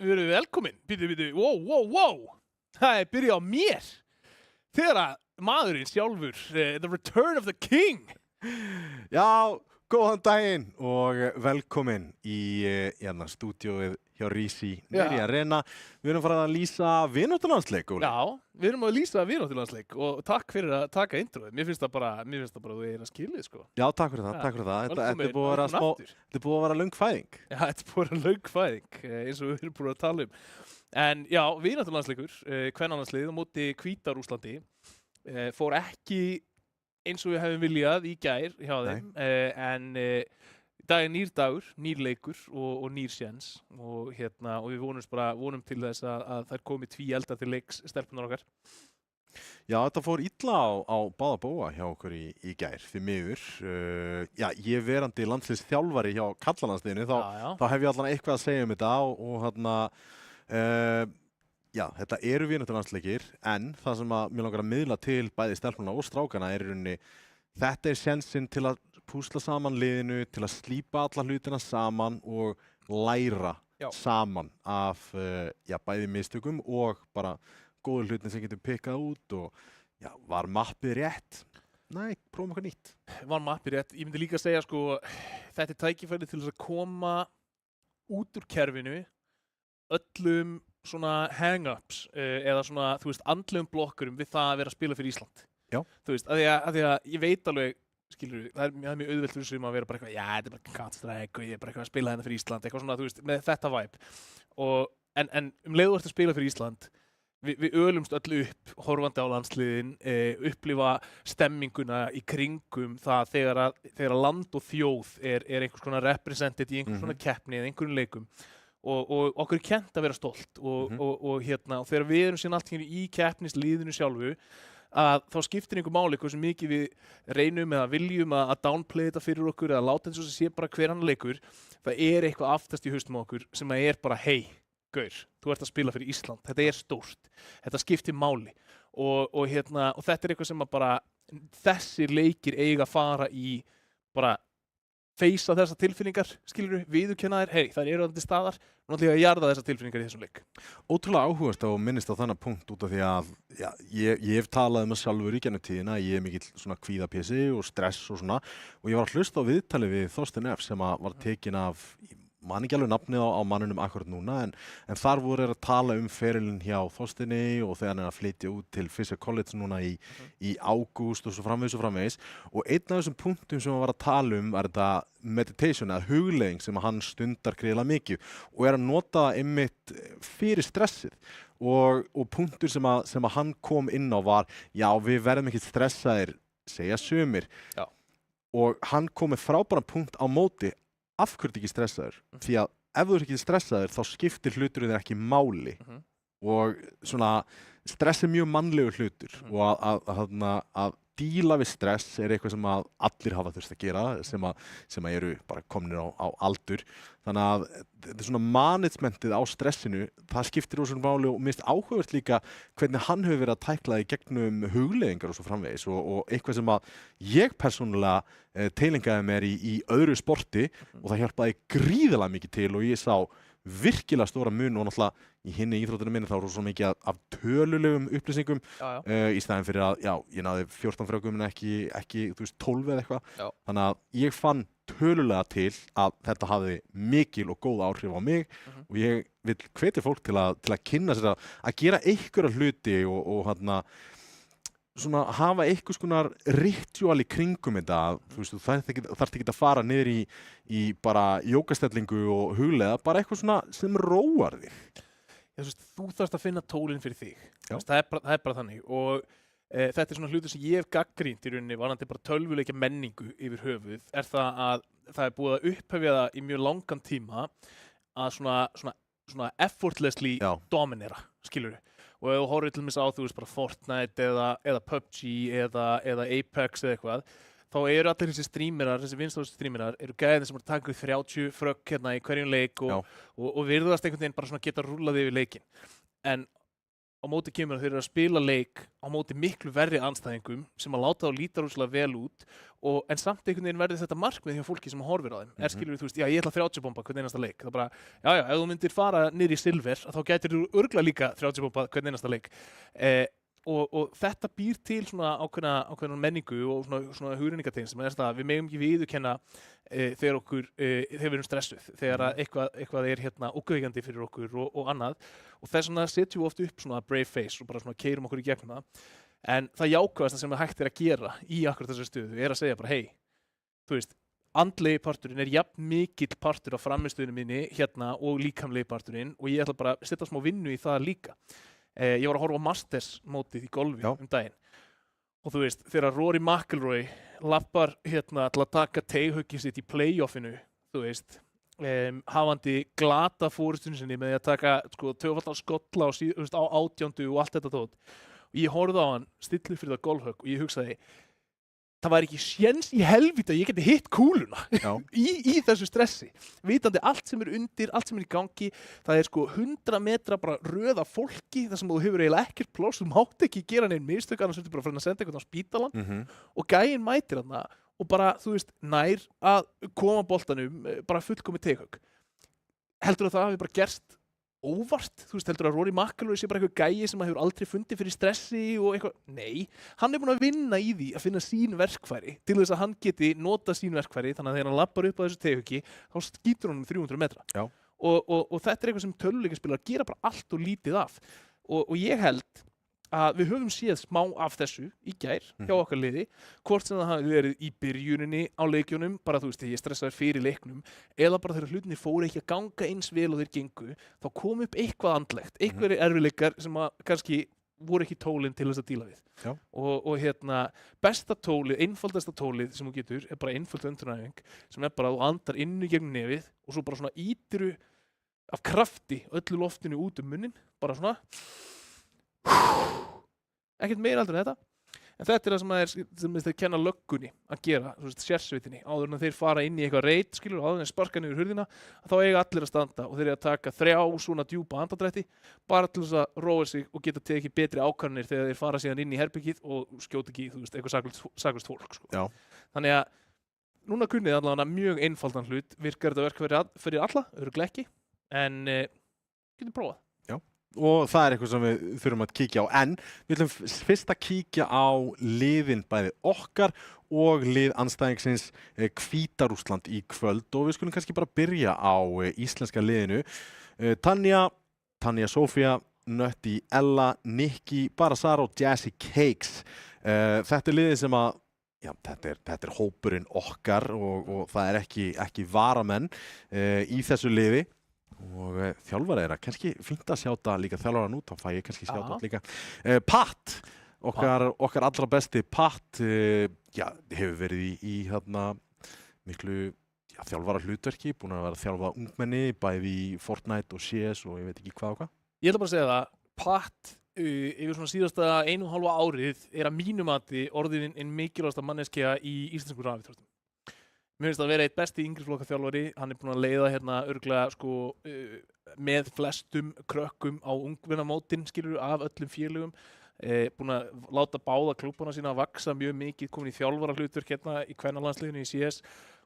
við erum velkomin. Býtu, wow. Það byrja á mér. Þegar að maðurinn sjálfur, The Return of the King. Já, góðan daginn og velkomin í stúdíóið hjá Rísi nýri Arena. Við erum farið að lýsa vináttulandsleik, Óli. Já, við erum að lýsa vináttulandsleik og takk fyrir að taka introið. Mér finnst það bara þú er að skilja, sko. Já, takk fyrir það. Þetta er búið að vera löng fæðing. Já, þetta er búið að vera löng fæðing, eins og við erum búin að tala um. En já, vináttulandsleikur, kvennalandsliðið á móti Hvíta-Rússlandi, fór ekki eins og við hefum viljað í gær hjá þeim, en í dag er nýr dagur, nýr leikur og nýr séns og við vonum til þess að þær komi tvíeldar til leiks stelpunar okkar. Já, þetta fór illa á báða bóa hjá okkur í gær, því miður. Ég verandi landsliðsþjálfari hjá karlalandsliðinu, þá hef ég allan eitthvað að segja um þetta og þetta eru vináttulandsleikir, en það sem að mér langar að miðla til bæði stelpuna og strákana er í rauninni, þetta er sénsinn til að púsla saman liðinu, til að slípa alla hlutina saman og læra saman af bæði mistökum og bara góðu hlutin sem getur pikkað út og var mappið rétt? Nei, prófum eitthvað nýtt. Var mappið rétt? Ég myndi líka að segja, sko, þetta er tækifæri til þess að koma út úr kerfinu öllum svona hang-ups eða svona, þú veist, andlegum blokkurum við það að vera að spila fyrir Ísland. Já. Þú veist, af því að ég veit alveg, skilur, það er mjög auðvelt fyrir suma að vera bara eitthvað, þetta er bara Counter-Strike og ég er bara eitthvað að spila hérna fyrir Ísland, eitthvað svona, þú veist, með þetta vibe. En leið þú ert að spila fyrir Ísland, við ölumst öll upp, horfandi á landsliðin, upplifa stemminguna í kringum það þegar land og þjóð er einhvers konar represented í einhvers konar keppni eða einhverjum leikum. Og okkur er kennt að vera stolt og þegar við erum síðan allt í keppnisliðinu sjálfu að þá skiptir einhver máli hversu mikið við reynum eða viljum að downplay þetta fyrir okkur eða láta eins og sé bara hver annar leikur. Það er eitthvað aftast í haustum á okkur sem að er bara hey, gaur, þú ert að spila fyrir Ísland, þetta er stórt, þetta skiptir máli og þetta er eitthvað sem að bara þessir leikir eiga að fara í bara feysa þessar tilfinningar, skilur viðurkenna þér, það eru til staðar, nú ætlum ég að jarða þessar tilfinningar í þessum leik. Ótrúlega áhugavert og minnist á þennan punkt út af því að ég hef talað um það sjálfur í gennum tíðina, ég er mikill svona kvíðapesi og stress og svona og ég var að hlusta á viðtali við Þorstein F sem var tekin af, man ekki alveg nafnið á mannunum akkurat núna en þar voru að tala um ferilinn hjá Þorsteini og þegar hann er að flytja út til Fisher College núna í ágúst og svo framvegis og einn af þessum punktum sem hann var að tala um var þetta meditation eða hugleiðing sem hann stundar gríðarlega mikið og er að nota einmitt fyrir stressið og punktur sem að hann kom inn á var við verðum ekki stressaðir, segja sumir og hann kom með frábæran punkt á móti af hverju ekki stressaður, því að ef þú ekki stressaður þá skiptir hluturinn þér ekki máli og svona stress er mjög mannlegur hlutur og að díla við stress er eitthvað sem að allir hafa þurft að gera sem að eru bara komnir á aldur þannig að þetta er svona managementið á stressinu, það skiptir ósvöld máli og mér finnst áhugavert líka hvernig hann hefur verið að tækla í gegnum hugleiðingar og svo framvegis og eitthvað sem að ég persónulega teilingaði mér í öðru sporti og það hjálpaði gríðarlega mikið til og ég sá virkilega stóra mun og náttúrulega í hinni íþróttinu minni þá eru svo mikið af tölulegum upplýsingum í staðinn fyrir að ég náði 14 frökum en ekki þú veist 12 eða eitthvað þannig að ég fann tölulega til að þetta hafði mikil og góð áhrif á mig og ég vil hvetja fólk til að kynna sér að gera einhverja hluti og svona hafa einhvers konar ritual í kringum þetta, þú veist, þú þarft ekki að fara niður í bara jógastellingu og hugleiða, bara eitthvað svona sem róar þig. Þú þarfst að finna tólinn fyrir þig, það er bara þannig og þetta er svona hlutur sem ég hef gagnrýnt í rauninni varðandi bara tölvuleikja menningu yfir höfuð, er það að það er búið að upphefja það í mjög langan tíma að svona effortlessly dominera, skilur við. Og ef þú horfir til dæmis á, þú veist, bara Fortnite eða PUBG eða Apex eða eitthvað, þá eru allir þessi streamerar, þessi vinstáðustu streamerar, eru gæðin sem taka 30 frökk í hverjum leik og virðast einhvern veginn bara svona geta rúllað yfir leikinn. En á móti kemur að þeir eru að spila leik á móti miklu verri andstæðingum sem að láta þá líta rosalega vel út en samt einhvern veginn verði þetta markmið hjá fólki sem horfir á þeim. Skilur þú veist, já, ég ætla 30 bomba hvern einasta leik. Það bara, já, ef þú myndir fara niður í silver, þá gætir þú örugglega líka 30 bomba hvern einasta leik. Og þetta býr til svona ákveðna menningu og svona hugrenningategn sem það við megum ekki viðurkenna þegar við erum stressuð, þegar að eitthvað er ógnvekjandi fyrir okkur og annað og þess vegna setjum við oft upp svona brave face og bara svona keyrum okkur í gegnum það en það jákvæðasta sem það hægt að gera í akkurat þessu stöðu að segja bara hey, þú veist, andlegi parturinn jafn mikill partur af frammistöðunum minni og líkamlegi parturinn og ég ætla bara að setja smá vinnu í það líka. Ég var að horfa á Masters mótið í golfi daginn og þú veist, þegar Rory McIlroy lappar til að taka teghöggið sitt í playoffinu, þú veist, hafandi glata fórustun sinni með að taka tvöfaldan skolla á 18. og allt þetta tótt. Og ég horfði á hann stillu fyrir það golfhögg og ég hugsaði, það var ekki séns í helvíti að ég geti hitt kúluna í þessu stressi. Vitandi allt sem undir, allt sem í gangi, það 100 metra bara röða fólki þar sem þú hefur eiginlega ekkert pláss, þú mátt ekki gera neinn mistök annars ertu bara að senda einhvern á spítalann og gæinn mætir þarna og bara, þú veist, nær að koma boltanum bara fullkomið teghögg. Heldur það hafi bara gerst óvart, þú veist, heldur að Rory McIlroy sé bara eitthvað gæi sem hefur aldrei fundið fyrir stressi og eitthvað, nei, hann búinn að vinna í því að finna sín verkfæri til þess að hann geti nota sín verkfæri þannig að þegar hann lappar upp á þessu teghöggi þá skýtur hann 300 metra og þetta eitthvað sem töluleikaspilar gera bara allt og lítið af og ég held að við höfum séð smá af þessu í gær hjá okkar liði, hvort sem það hafi verið í byrjuninni á leikjunum, bara þú veist, ég stressaði fyrir leiknum, eða bara þegar hlutinni fóru ekki að ganga eins vel og þeir gengu, þá kom upp eitthvað andlegt, einhverjir erfiðleikar sem að kannski voru ekki tólin til þess að díla við. Og besta tólið, einfaldasta tólið sem þú getur, bara einföld öndunaræfing, sem bara að þú andar inn í gegnum nefið og svo bara svona ítiru af krafti öllu loftinu út munnin, bara svona ekkert meira heldur en þetta en þetta það sem þeir kenna löggunni að gera, sérsveitinni áður en þeir fara inn í eitthvað reit, skilur, áður en þeir sparka niður hurðina, þá eiga allir að standa og þeir eru að taka 3 svona djúpa andardrætti bara til þess að róa sig og geta tekið betri ákvarðanir þegar þeir fara síðan inn í herbergið og skjóta ekki, þú veist, eitthvað saklaust fólk Þannig að núna kunnið allavega mjög einfaldan hlut virkar þetta verk fyrir alla, örugglega ekki en getum prófað Og það eitthvað sem við þurfum að kíkja á en við ætlum fyrst að kíkja á liðin bæði okkar og lið andstæðingsins Hvíta-Rússland í kvöld og við skulum kannski bara byrja á íslenska liðinu Tanja Sofía, Nötti Ella, Nikki Barasar og Jazzy Cakes Þetta liðið sem að þetta hópurinn okkar og það ekki varamenn í þessu liði og þjálfari kannski fínt að sjáta líka þjálfaran út, þá fæ ég kannski sjáta út líka Pat, okkar allra besti Pat hefur verið í miklu þjálfara hlutverki, búin að vera að þjálfa ungmenni bæði í Fortnite og CS og ég veit ekki hvað og hvað. Ég ætla bara að segja það, Pat yfir svona síðasta 1,5 árið að mínu mati orðin einn mikilvægasta manneskja í íslensku rafíþróttum. Mér finnst það að vera eitt besti yngri flokka þjálfari, hann búinn að leiða örugglega með flestum krökkum á ungmennamótin, skilur af öllum félögum, búinn að láta báða klúbbana sína að vaksa mjög mikið, komin í þjálfara hlutverk í kvennalandsliðinu í CS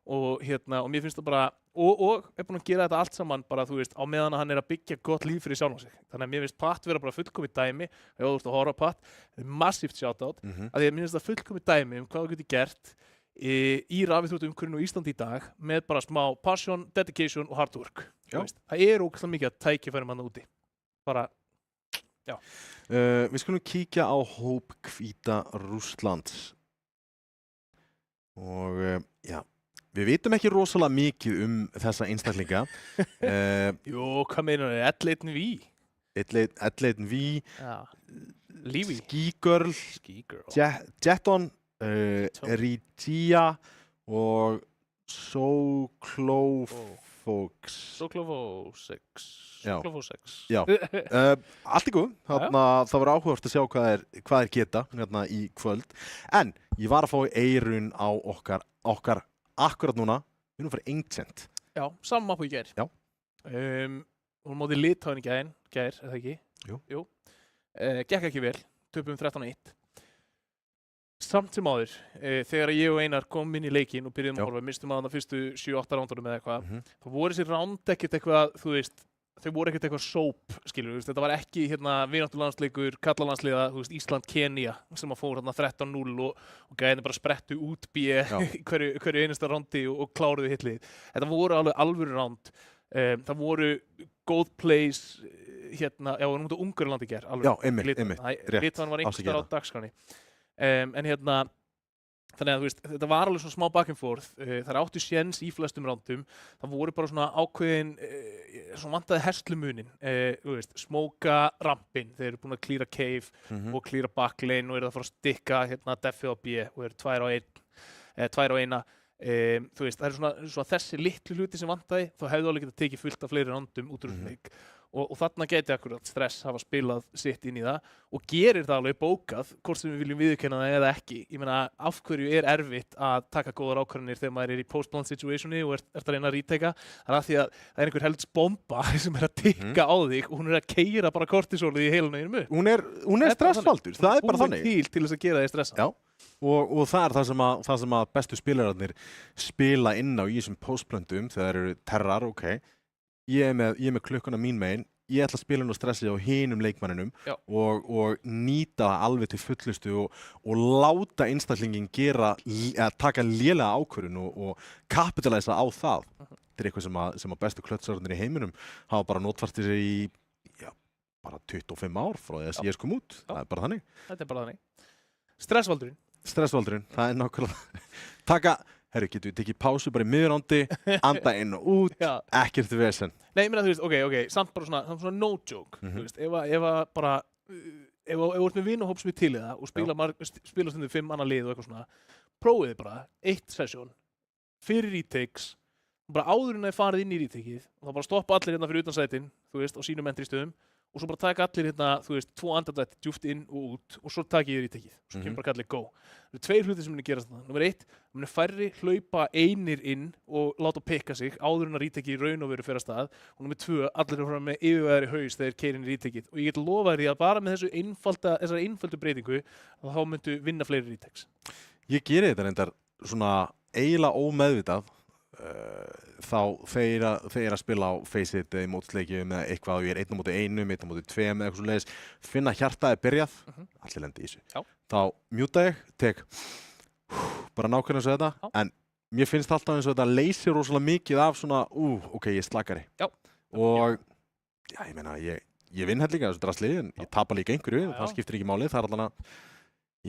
og mér finnst það bara, og búinn að gera þetta allt saman bara, þú veist, á meðan hann að byggja gott líf fyrir sjálfan sig. Þannig að mér finnst Pat vera bara fullkomið dæmi, ef þú ert að horfa á Pat, massíft shoutout, að því að mér finnst það fullkomið dæmi hvað þú getur gert í rafíþróttaumhverfinu á Íslandi í dag með bara smá passion, dedication og hard work. Það ógeðslega mikið að tækifærum hann úti. Bara, já. Við skulum kíkja á hóp Hvíta-Rússlands og við vitum ekki rosalega mikið þessa einstaklinga. Jú, hvað meinar þið? L1V, Lífi, Skigirl, Jetton, Rigia og Soklofoseks. Allt í góð. Það var áhugavert að sjá hvað þeir geta í kvöld. En ég var að fá eyrun á okkar akkurat núna. Við erum fyrir Ancient. Já, saman mappu í gær. Já. Hún móti Litáin í gær, er það ekki? Jú. gekk ekki vel, töpum 13-1. Samt sem áður, þegar ég og Einar komum inn í leikinn og byrjuðum að horfa, mistum að það fyrstu 7-8 rándunum eða eitthvað, þá voru þessi ránd ekkert eitthvað, þú veist, þau voru ekkert eitthvað sóp, skilur, þetta var ekki vináttulandsleikur, kallalandsliða, Ísland-Kenía sem að fór 13-0 og gæðinni bara sprettu út í hverju einasta rándi og kláruðu hitlið. Þetta voru alvöru ránd. Það voru góð plays, við erum út á Ungverjalandi í gær. Já, einmitt, rétt. Litvan var einhvers á dagskránni. En þannig að þetta var alveg svona smá back and forth, það áttu séns í flestum rándum, það voru bara svona ákveðin, svona vantaði herslumunin, smóka rampin, þeir eru búin að klíra cave og klíra backlane og eru að fara að stikka defið á B og eru 2 á 1, það eru svona þessi litlu hluti sem vantaði, þá hefðu alveg getað tekið fullt af fleiri rándum út úr leik. Og þarna gæti akkurat stress hafa spilað sitt inn í það og gerir það alveg bókað hvort sem við viljum viðurkenna það eða ekki. Ég meina, af hverju erfitt að taka góðar ákvarðanir þegar maður í post-plant situationi og ert að reyna að retaka? Það af því að það einhver helds bomba sem að tikka á þig og hún að keyra bara kortisólið í heilun og einum upp. Hún er stressvaldur, það er bara þannig. Hún er til þess að gera þig stressa. Já, og það er það sem að bestu spilararnir spila inn á í þessum post-plantum þegar eru terrar, ég er með klukkuna mín megin, ég ætla að spila og stressi á hinum leikmanninum og nýta það alveg til fullustu og láta einstaklingin taka lélega ákvörðun og kapitalæsa á það. Þetta er eitthvað sem að bestu klötsararnir í heiminum hafa bara notfært sér í bara 25 ár frá þess að ég kom út. Það er bara þannig. Þetta er bara þannig. Stressvaldurinn, það er nákvæmlega getur við tekið pásu bara í miðrándi, anda inn og út, ekkert vesen. Nei, ég meina, samt bara svona no joke, ef þú ert með vinahóp sem er til í það og spila stundum 5 annar lið og eitthvað svona, prófið bara 1 sesjón fyrir retakes, bara áður en að farið inn í retakið og það bara stoppa allir fyrir utan sætin, á sínum entry stöðum og svo bara taka allir 2 andardrætti djúpt inn og út og svo takið þér í tekið. Svo kemur bara kallið go. Það eru 2 hlutir sem muni gerast þarna. Númer 1, það muni færri hlaupa einir inn og láta pikka sig áður en að rítekið í raun og veru fer af stað. Og númer 2, allir eru fram með yfirvegaðri haus þegar keyra inn í rítekið. Og ég get lofað því að bara með þessari einföldu breytingu að þá myndu vinna fleiri ríteks. Ég geri þetta reyndar svona eiginlega ómeðvitað þá þeir að spila á Face-It eða í mótsleikjum eða eitthvað og ég er 1-1, 1-2 eða eitthvað svoleiðis, finna hjartaði byrjað, allir lendi í þessu. Þá mjúta ég, tek bara nákvæmlega eins og þetta, en mér finnst alltaf eins og þetta leysir rosalega mikið af svona, ég slakari. Og ég meina, ég vinn hellinga þessu drasli, en ég tapa líka einhverju, það skiptir ekki máli, það er allavega,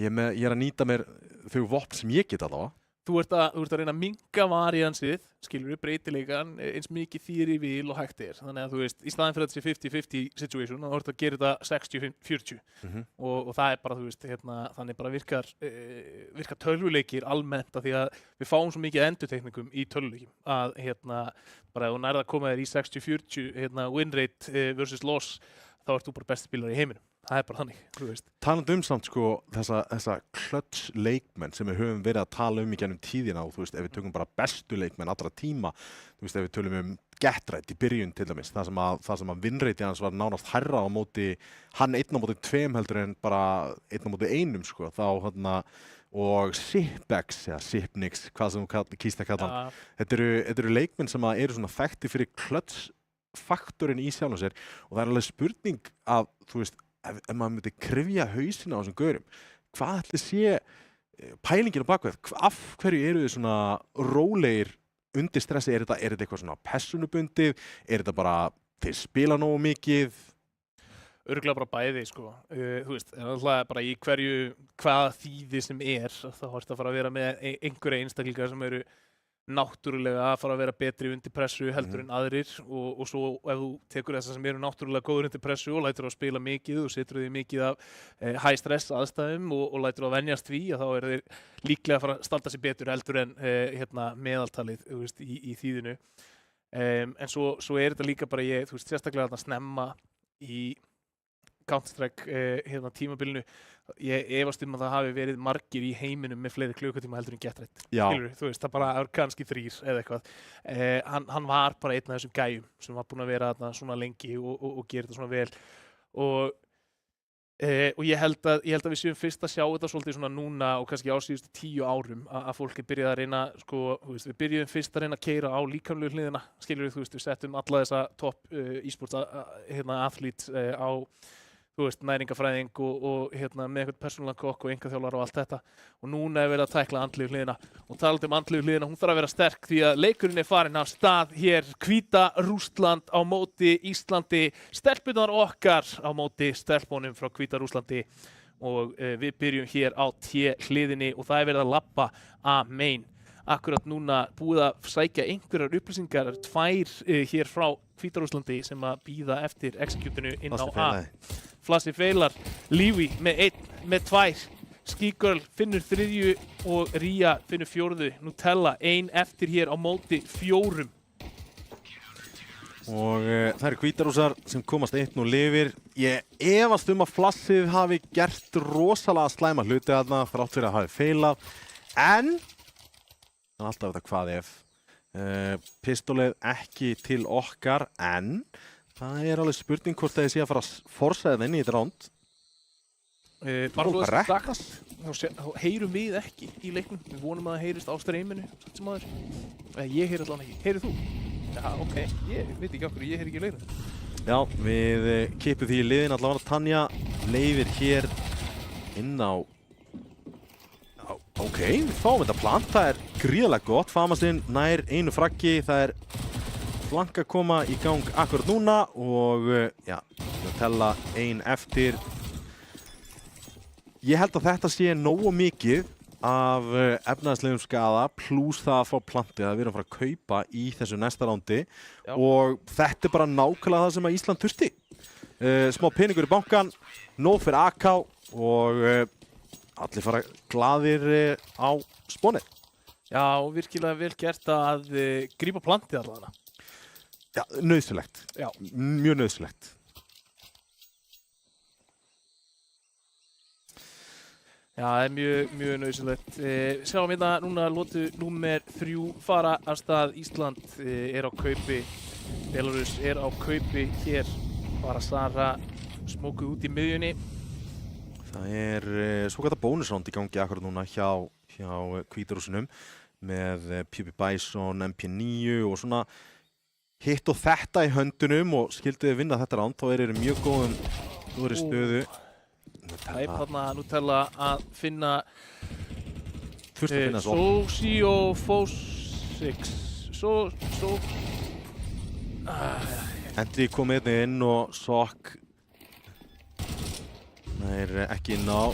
ég er að nýta mér þau vopn sem ég get allavega. Þú ert að reyna að minnka variansið, skilur við, breytileikan eins mikið þýr í vil og hægt er. Þannig að í staðinn fyrir þetta 50-50 situation, þá ert að gera þetta 60-40. Og það er bara, þannig bara virkar tölvuleikir almennt af því að við fáum svo mikið endurtekningum í tölvuleikjum að bara ef þú nærð að koma þér í 60-40 win rate versus loss, þá ert þú bara besti spilar í heiminum. Það er bara þannig, þú veist. Talandi samt þessa clutch leikmenn sem við höfum verið að tala í gennum tíðina og þú veist, ef við tökum bara bestu leikmenn allra tíma, þú veist, ef við tölum Get-Right í byrjun til dæmis, það sem að win-rate hans var nánast hærra á móti, hann 1-2 heldur en bara 1-1, sko, þá og Sipbex, eða Sipnix, hvað sem þú kýst að kalla hann. Þetta eru leikmenn sem eru svona þekkti fyrir clutch faktorinn í sjálfum sér og það er alveg spurning að, þú veist, ef maður myndi kryfja hausina á þessum gaurum, hvað ætli sé pælingin á bakveð? Af hverju eru þið svona rólegir undir stressi? Er þetta eitthvað svona persónubundið? Er þetta bara þeir spila nógu mikið? Örugglega bara bæði, sko. Þú veist, alltaf bara í hvaða þýði sem þá ertu að fara að vera með einhverja einstaklingar sem eru náttúrulega að fara að vera betri undir pressu heldur en aðrir og svo ef þú tekur þessa sem eru náttúrulega góður undir pressu og lætur að spila mikið og setur því mikið af high stress aðstæðum og lætur að venjast því að þá eru þeir líklega að fara að standa sig betur heldur en meðaltalið í þýðinu. En svo þetta líka bara sérstaklega þarna snemma í Counter-Strike tímabilinu. Ég efast að það hafi verið margir í heiminum með fleiri klukkutíma heldur en Get-Right. Skilurðu, þú veist, það bara er kannski 3 eða eitthvað. Hann var bara einn af þessum gæjum sem var búinn að vera þarna svona lengi og gera þetta svona vel. Og Og ég held að við séum fyrst að sjá þetta svolítið svona núna og kannski á síðustu 10 árum að fólk byrjaði að reyna, sko, þú veist, við byrjuðum fyrst að reyna að keyra á líkamlegu hliðina, skilur við, þú veist, við settum alla þessa topp e-sports athletes á, þú veist, næringafræðing og með einhvern persónulegan kokk og einkaþjálfara og allt þetta og núna verið að tækla andlegu hliðina og talandi andlegu hliðina, hún þarf að vera sterk því að leikurinn farin af stað hér Hvíta-Rússland á móti Íslandi, stelpunar okkar á móti stelpunum frá Hvíta-Rússlandi og við byrjum hér á T-hliðinni og það verið að labba að main. Akkurat núna búið að sækja einhverjar upplýsingar, 2 hér frá Hvíta-Rússlandi sem að bíða eftir executinu inn á A. Flassi feilar, Lífi með 1, með 2, Skigirl finnur 3 og Ría finnur 4. Nutella 1 eftir hér á móti 4. Og það eru Hvítarússar sem komast 1 og lifir. Ég efast að Flassið hafi gert rosalega slæma hluti þarna þrátt fyrir að hafi feilað. En alltaf þetta hvað ef. Pistolið ekki til okkar en það alveg spurning hvort það sé að fara að forsa inn í þetta ránd. Bara þú veist sakast, þá heyrum við ekki í leiknum. Við vonum að það heyrist á streyminu, sem aður. Ég heyri allan ekki. Heyrið þú? Já, ok. Ég veit ekki okkur, ég heyri ekki í leiknum. Já, við kipum því í liðin allavega. Tanja leifir hér inn á... Ok, við fáum þetta plant. Það gríðarlega gott. Famasinn nær 1 fraggi. Það flank að koma í gang akkurat núna og já, Nutella 1 eftir. Ég held að þetta sé nógu mikið af efnahagslegum skaða pluss það að fá plantið að við erum að fara að kaupa í þessu næsta rándi og þetta bara nákvæmlega það sem að Ísland þurfti. Smá peningur í bankan, nóg fyrir AK og allir fara glaðir á spónið. Já, virkilega vel gert að grípa plantið allavega. Já, nauðsynlegt. Já. Mjög nauðsynlegt. Já, það mjög nauðsynlegt. Sjáum hérna núna lotu númer 3 fara af stað. Ísland á kaupi. Belarus á kaupi hér. Bara Sara smókuð út í miðjunni. Það svokallað bónusránd í gangi akkurat núna hjá Hvítarússunum með PB Bison, MP9 og svona hitt og þetta í höndunum og skildu þið vinna þetta ránd þá þeir mjög góðri stöðu. Nutella að finna finna Sociofosix Entry komið inn og Sok það ekki inn á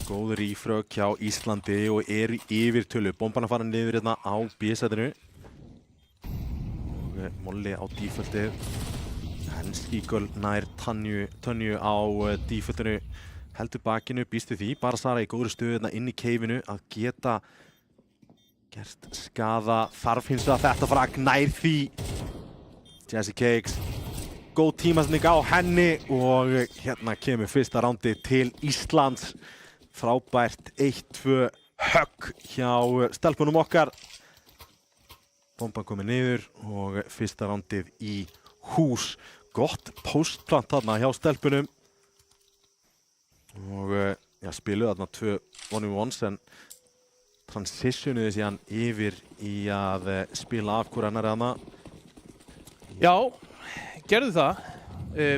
góður ífrög hjá Íslandi og í yfirtölu. Bomban að fara niður hérna á B-sætinu og Molli á defaultið en Skigirl nær Tönju á defaultinu heldur bakinu, býst við því. Bara Sara í góðri stöðu hérna inn í keifinu að geta gert skaða. Þarf hins vegar þetta frag nær því. Jazzy Cakes góð tímasning á henni og hérna kemur fyrsta rándi til Íslands. Frábært 1-2 högg hjá stelpunum okkar. Bomban komið niður og fyrsta rándið í hús. Gott postplant þarna hjá stelpunum. Og spiluðu þarna 2 1v1s en transitionuðu síðan yfir í að spila af hver annarri þarna. Já, gerðu það.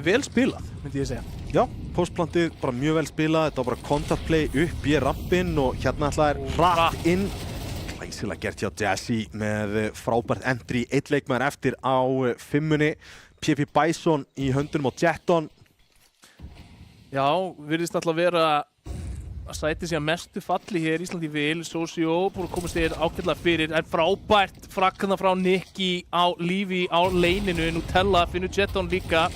Vel spilað, myndi ég segja. Já, postplantið bara mjög vel spilað. Þetta var bara contact play upp í rampinn og hérna ætlaði hratt inn. Glæsilega gert hjá Jazzy með frábært entry. 1 leikmaður eftir á 5-munni. PB Bison í höndunum á Jetton. Já, virðist alltaf vera að sæti sig að mestu falli hér Íslandi vil. Socio búið að komast þér ágætlega fyrir. En frábært frakna frá Nikki á Lífi á leininu. Nutella finnur Jetton líka.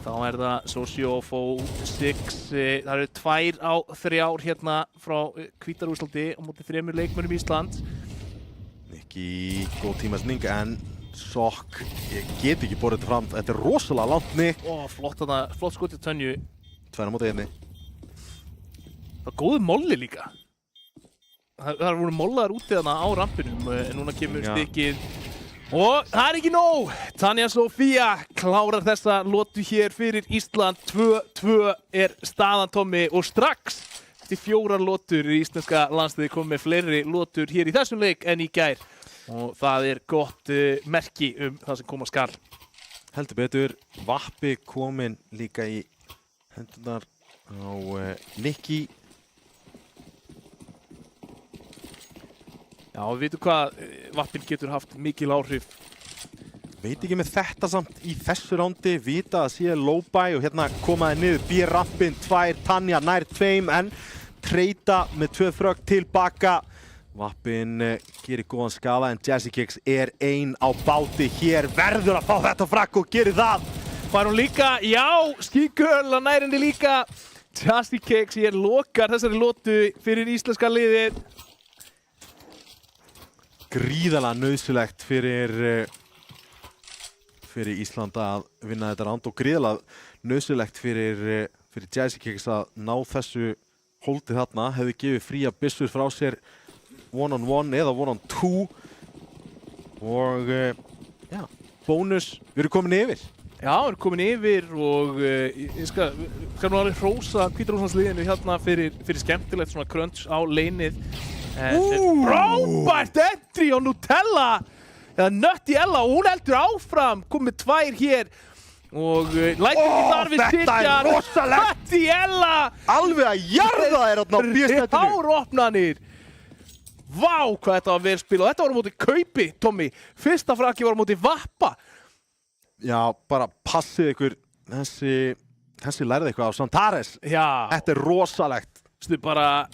Þá það Sociofosix. Það eru 2 á 3 hérna frá Hvíta-Rússlandi á móti 3 leikmönnum Íslands. Nikki góð tímasning en Sok, ég get ekki borðið þetta fram. Þetta rosalega langt Nick. Flott skot til Tönju. 2 á móti 1. Það góður molli líka. Það voru mollaðar úti þarna á rampinum. Núna kemur stikkið Og það er ekki nóg. Tanja Sofía klárar þessa lotu hér fyrir Ísland. 2-2 er staðan, Tommi, og strax eftir 4 lotur í íslenska landsliði komið með fleiri lotur hér í þessum leik en í gær. Og það er gott merki það sem koma skal. Heldur betur, Vappi kominn líka í hendunar á Nikki. Já, við veitum hvað, Vappin getur haft mikil áhrif. Veit ekki með þetta samt í þessu rándi, vita að sé low-buy og hérna komaði niður B-rampin, 2, Tanja nær 2 en treyta með 2 frögg tilbaka. Vappin gerir góðan skala en Jazzy Kicks er ein á báti hér, verður að fá þetta fragg og gerir það. Fær hún líka, já, Skigirl að nærinni líka. Jazzy Kicks hér lokar þessari lotu fyrir íslenska liðið. Gríðarlega nauðsynlegt fyrir Ísland að vinna þetta ránd og gríðarlega nauðsynlegt fyrir Jazzy Kicks að ná þessu holdið þarna, hefði gefið fría byssur frá sér one-on-one eða one-on-2og já, bónus, við erum komin yfir. Já, við erum komin yfir og ég skal nú alveg hrósa Hvíta-Rússlandsliðinu hérna fyrir skemmtilegt svona crunch á leinið. Frábært entry á Nutella eða Nuttiella og hún heldur áfram, komið 2 hér og lætur ekki þar við sitja. Þetta er rosalegt! Nuttiella! Alveg að jarða þér þarna á B-stettinu. Háropnanir! Vá, hvað þetta var vel spilað. Þetta var á móti Kaupi, Tommi. Fyrsta frakki var á móti Vappa. Já, bara passið ykkur, þessi lærði eitthvað á Santares. Já. Þetta er rosalegt. Stu bara,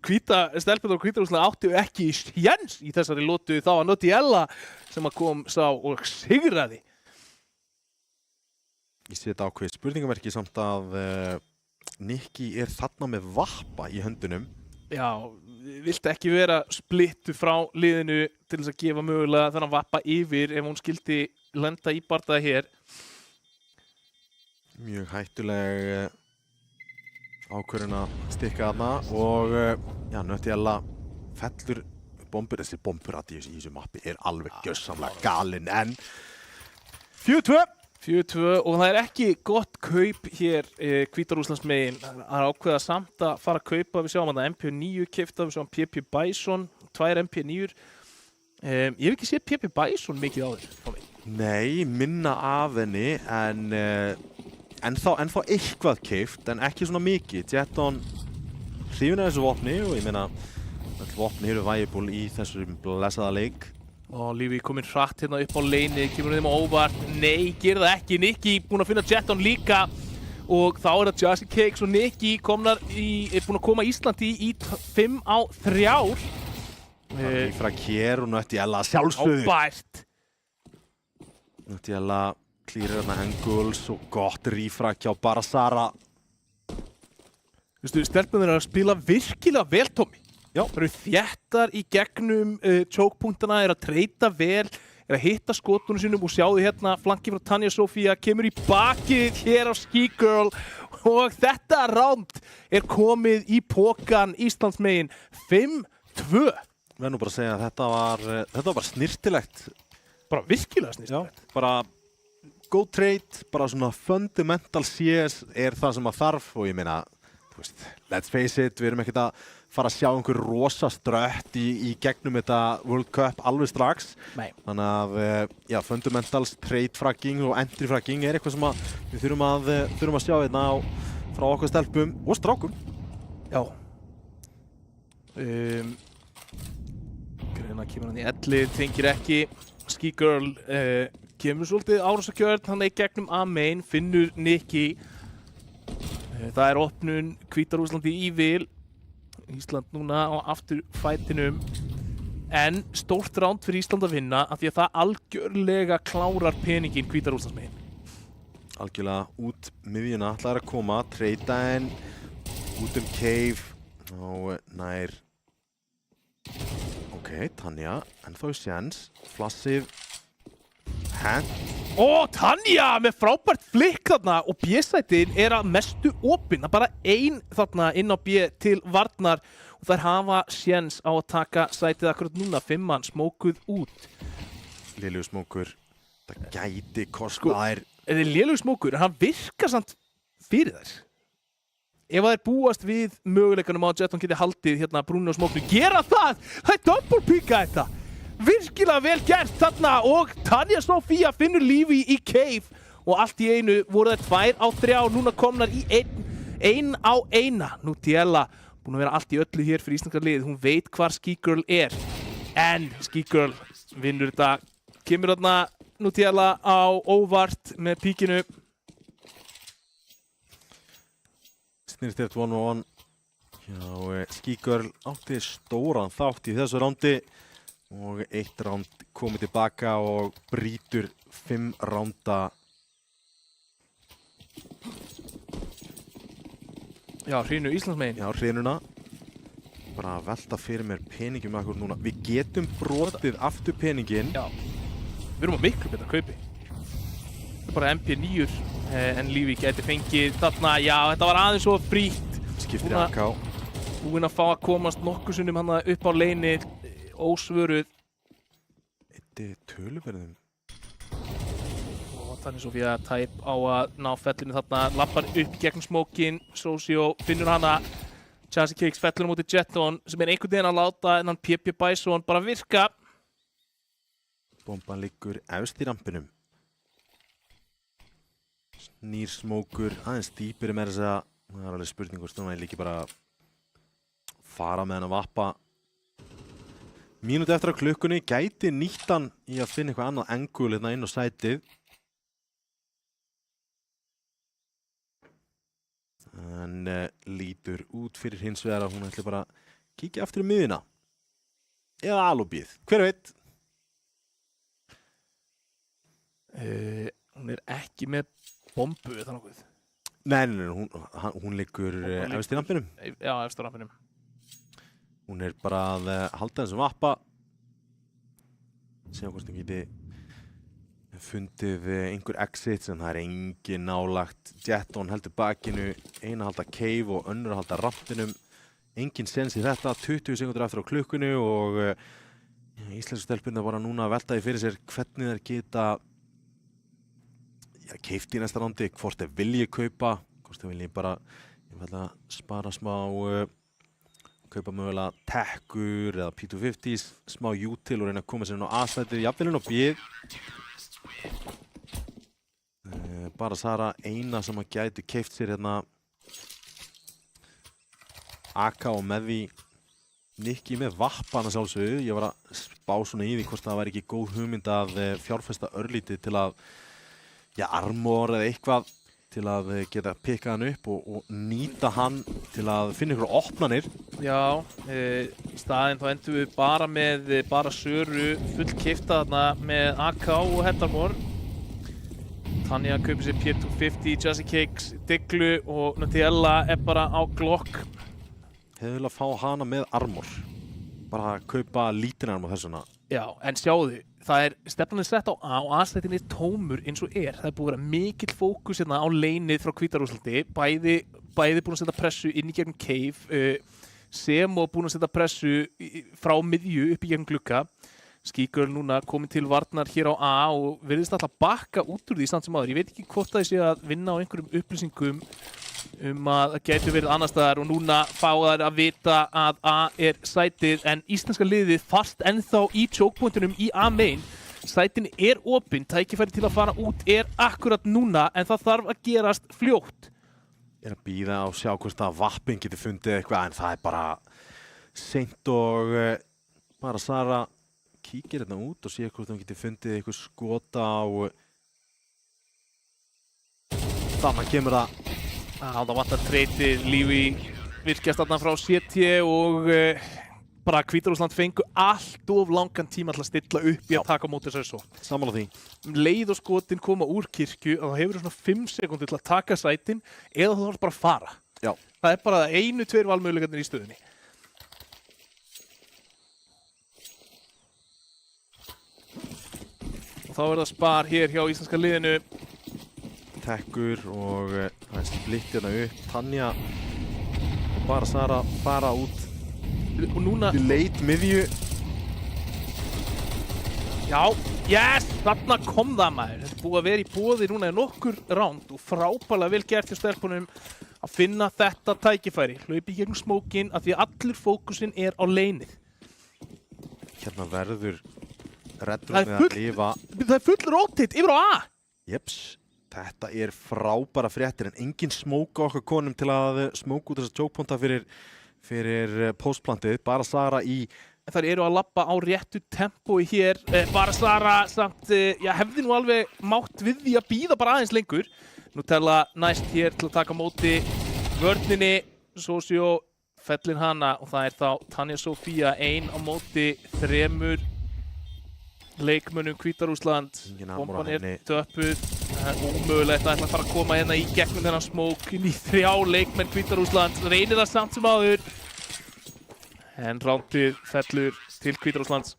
stelpunum og Hvíta-Rússland áttu ekki sjens í þessari lotu. Það var Nuttiella sem að kom sá og sigraði. Ég sé þetta ákveðið spurningamerki samt að Nikki er þarna með Vappa í höndunum. Já, viltu ekki vera splittu frá liðinu til þess að gefa mögulega þennan Vappa yfir ef hún skildi lenda í bardaði hér. Mjög hættuleg ákvörðun að stikka þarna og já, Nuttiella fellur bombur. Þessi bomburat í þessu mappi er alveg gjörsamlega galinn en 4-2 og það er ekki gott kaup hér Hvíta-Rússlands megin. Það er ákveða samt að fara að kaupa. Við sjáum að MP9 keypta, við sjáum PP Bison, 2 MP9. Ég hef ekki séð PP Bison mikið áður. Nei, minna af henni en ennþá eitthvað keypt en ekki svona mikið. Jetton hrifinn af þessu vopni og ég meina öll vopni eru viable í þessum blessaða leik. Og Lífi kominn hratt hérna upp á leini, kemur þeim á óvart. Nei, gerir það ekki. Nikki búinn að finna Jetton líka. Og þá er það Jazzy Cakes og Nikki er búinn að koma Íslandi í 5-3. Frá hér og Nuttiella sjálfsögðu. Ábært. Nuttiella klýrir hérna angles og gott rífrak hjá Barasara. Vistu, stelpunir að spila virkilega vel, Tommi. Já, það eru þéttar í gegnum chokepunktana, að treyta vel, að hitta skotunum sínum og sjáðu hérna flanki frá Tanja Sofía, kemur í bakið hér á Skigirl og þetta ránd er komið í pokan Íslandsmegin 5-2. Við erum nú bara að segja að þetta var bara snirtilegt. Bara virkilega snirtilegt. Já, bara go trade, bara svona fundamental CS er það sem að þarf og ég meina, þú veist, let's face it, við erum ekkert að fara að sjá einhver rosa strött í gegnum þetta World Cup alveg strax. Nei. Þannig að, já, fundamentals, trade fragging og entry fragging er eitthvað sem við þurfum að sjá hérna frá okkur stelpum og strákum. Já. Greina kemur hann í elli, tengir ekki. Skigirl kemur svolítið árásargjörn, hann í gegnum A-main, finnur Nikki. Það er opnun Hvíta-Rússlandi í vil. Ísland núna á afturfætinum en stórt ránd fyrir Ísland að vinna af því að það algjörlega klárar peningin Hvíta-Rússlandsmegin. Algjörlega út miðjuna ætlar að koma, treyta en út cave og nær. Ok, Tanja, ennþá séns, flassið, hent. Ó, Tanja með frábært flikk þarna og B-sætin er að mestu opinn. Það er bara ein þarna inn á B til varnar og þær hafa séns á að taka sætið akkurat núna, 5 smókuð út. Lélegur smókur. Það gæti kosta þær. Þetta lélegur smókur, en hann virkar samt fyrir þær. Ef það búast við möguleikanum á að Jetton geti haldið hérna Brúni og smóknu, gera það! Það er double pika þetta! Virkilega vel gert þarna og Tanja Sofía finnur lífi í Cave og allt í einu voru það 2 á 3 og núna komnar í 1 á 1. Nutella búin að vera allt í öllu hér fyrir íslenska liðið, hún veit hvar Skigirl er en Skigirl vinnur þetta, kemur þarna Nutella á óvart með píkinu. Snýrst eftir 1-1. Já, Skigirl átti stóran þátt í þessu rándi og 1 ránd komið tilbaka og brýtur 5 ránda. Já, hrinu Íslandsmegin. Já, hrinuna. Bara að velta fyrir mér peningum með okkur núna. Við getum brotið aftur peningin. Já, við erum á miklu betra kaupi. Bara MP9 en lífi gæti fengið þarna, já, þetta var aðeins svo frítt. Skiptir AK. Búinn að fá að komast nokkuð sinnum hann upp á leini, ósvöruð. Þetta töluverðum. Og Tanja Sofía tæp á að ná fellinu þarna, lappar upp gegn smókin, Socio finnur hana. Chassis Cakes fellur á móti Jetton sem er einhvern veginn að láta en hann PP Bison bara virka. Bomban liggur efst í rampinum. Snýr smókur, aðeins dýpir með þess að það er alveg spurning hvort hann líki bara fara með hann að vappa. Mínúti eftir á klukkunni gæti nýtt hann í að finna eitthvað annað engul hérna inn á sætið. En lítur út fyrir hins vegar að hún ætli bara að kíkja aftur í miðina. Eða alobíð, hver veit? Hún er ekki með bombu eða nokkuð. Nei, hún liggur efst í rampinum. Já, efst á rampinum. Hún er bara að halda þessum vappa. Sjá hvort hún geti fundið einhver exit sem það er engin nálagt. Jetton heldur bakinu, eina halda Cave og önnur halda rampinum. Engin sens í þetta, 20 sekundur eftir á klukkunni og íslensku stelpunir bara núna að velta því fyrir sér hvernig þær geta keypt í næsta rándi, hvort þeir vilji kaupa, hvort þeir vilji bara spara smá, kaupa mögulega tekkur eða P250s, smá util og reyna að koma sér inn á A-sætið, jafnvel inn á B. Bara Sara eina sem að gæti keypt sér hérna AK og með því Nikki með vappana sjálfsögðu. Ég var að spá svona í því hvort það væri ekki góð hugmynd að fjárfesta örlítið til að armor eða eitthvað til að geta pikkað hann upp og nýta hann til að finna ykkur opnanir. Já, í staðinn þá endum við bara með Söru full keypta þarna með AK og Headarmor. Tanja kaupir sér P250, Chassis Cakes, Diglu og Nutella er bara á Glock. Hefði viljað fá hana með armor. Bara að kaupa lítinn armor þessuna. Já, en sjáðu, stefnan er sett á A og A-sætin er tómur eins og er. Það er búið að vera mikill fókus hérna á leinið frá Hvíta-Rússlandi. Bæði búin að setja pressu inn í gegnum Cave, sem og búin að setja pressu frá miðju upp í gegnum glugga. Skigirl núna komin til varnar hér á A og virðist alltaf bakka út úr því samt sem áður. Ég veit ekki hvort það sé að vinna á einhverjum upplýsingum að það gæti verið annar staðar og núna fá þær að vita að A er sætið en íslenska liðið fast ennþá í chokepointunum í A-main. Sætin er opinn, tækifæri til að fara út er akkurat núna en það þarf að gerast fljótt. Ég er að bíða og sjá hvort að vappin geti fundið eitthvað en það er bara seint og bara Sara kíkir hérna út og sé hvort hún geti fundið eitthvað skota og þannig kemur það. Það vantar treytið, lífi virkjast þarna frá CT og bara Hvíta-Rússland fengu allt of langan tíma til að stilla upp í að taka á móti þessari sókn. Sammála því. Leið og skotin koma úr kirkju og þá hefur svona 5 sekúndur til að taka sætin eða þú þarf bara að fara. Já. Það er bara 1-2 valmöguleikarnir í stöðunni. Og þá er það spar hér hjá íslenska liðinu. Tekkur og það er splitt hérna upp. Tanja og bara Sara fara út og núna í leit miðju. Já, yes, þarna kom það maður. Þetta er búið að vera í boði núna í nokkur ránd og frábærlega vel gert hjá stelpunum að finna þetta tækifæri. Hlaupi gegnum smókin af því að allur fókusinn er á leinið. Hérna verður Red Bull með að lifa. Það er full rotate yfir á A. Jeps, þetta er frábæra fréttir en engin smóka okkar konum til að smóka út þessa chokeponta fyrir postplantið. Bara Sara í Þær eru að labba á réttu tempói hér. Bara Sara samt, hefði nú alveg mátt við því að bíða bara aðeins lengur. Nutella næst hér til að taka móti vörninni. Socio fellin hana og það er þá Tanja Sofía ein á móti 3 leikmönnum Hvíta-Rússland. Bomban er döppuð. Það er ómögulegt að ætla að fara að koma hérna í gegnum þennan smók inn í 3 leikmenn Hvíta-Rússland. Reynir það samt sem áður. En rándið fellur til Hvíta-Rússlands.